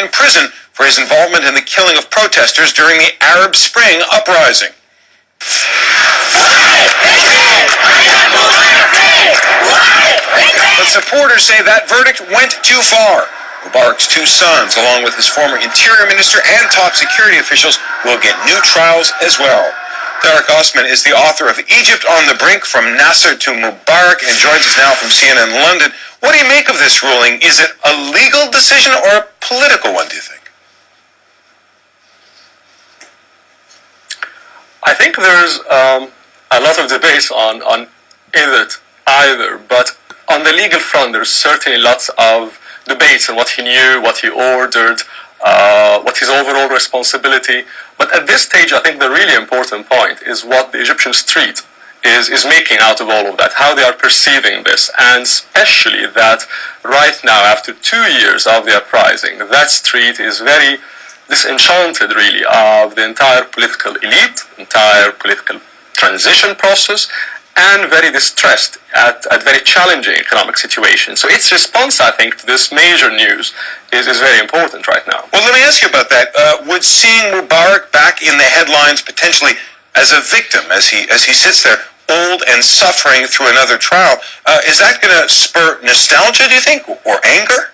in prison for his involvement in the killing of protesters during the Arab Spring uprising. But supporters say that verdict went too far. Mubarak's two sons, along with his former interior minister and top security officials, will get new trials as well. Hosni is the author of Egypt on the Brink, From Nasser to Mubarak, and joins us now from CNN London. What do you make of this ruling? Is it a legal decision or a political one, do you think? I think there's a lot of debates on either, but on the legal front, there's certainly lots of debates on what he knew, what he ordered, what his overall responsibility. But at this stage, I think the really important point is what the Egyptian street is making out of all of that, how they are perceiving this, and especially that right now, after 2 years of the uprising, that street is very disenchanted, really, of the entire political elite, entire political transition process, and very distressed at very challenging economic situations. So its response, I think, to this major news is very important right now. Well, let me ask you about that. Would seeing Mubarak back in the headlines potentially as a victim, as he sits there, old and suffering through another trial, is that going to spur nostalgia, do you think, or anger?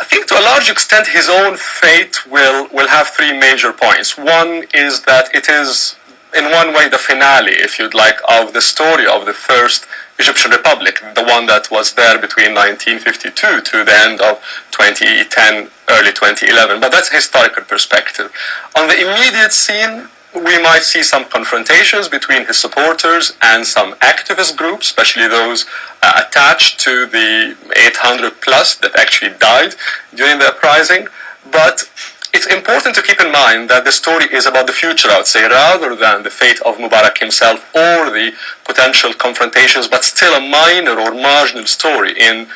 I think to a large extent his own fate will have three major points. One is that it is, in one way, the finale, if you'd like, of the story of the first Egyptian Republic, the one that was there between 1952 to the end of 2010, early 2011. But that's a historical perspective. On the immediate scene, we might see some confrontations between his supporters and some activist groups, especially those attached to the 800 plus that actually died during the uprising. But it's important to keep in mind that the story is about the future, I would say, rather than the fate of Mubarak himself or the potential confrontations, but still a minor or marginal story in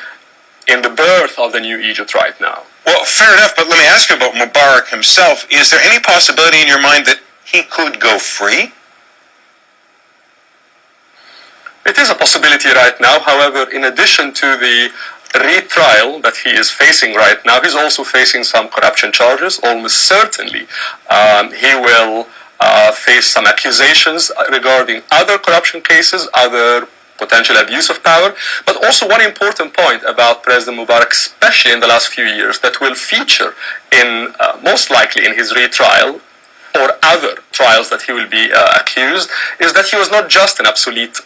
the birth of the new Egypt right now. Well, fair enough, but let me ask you about Mubarak himself. Is there any possibility in your mind that he could go free? It is a possibility right now. However, in addition to the retrial that he is facing right now, he's also facing some corruption charges. Almost certainly he will face some accusations regarding other corruption cases, other potential abuse of power. But also one important point about President Mubarak, especially in the last few years, that will feature in most likely in his retrial or other trials that he will be accused, is that he was not just an absolute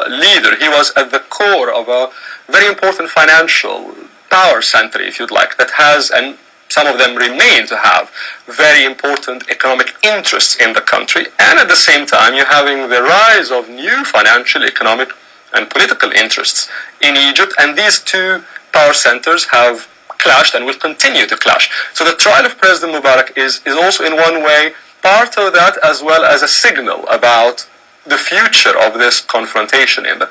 leader. He was at the core of a very important financial power center, if you'd like, that has, and some of them remain to have, very important economic interests in the country. And at the same time, you're having the rise of new financial, economic, and political interests in Egypt. And these two power centers have clashed and will continue to clash. So the trial of President Mubarak is also in one way part of that, as well as a signal about the future of this confrontation in the country.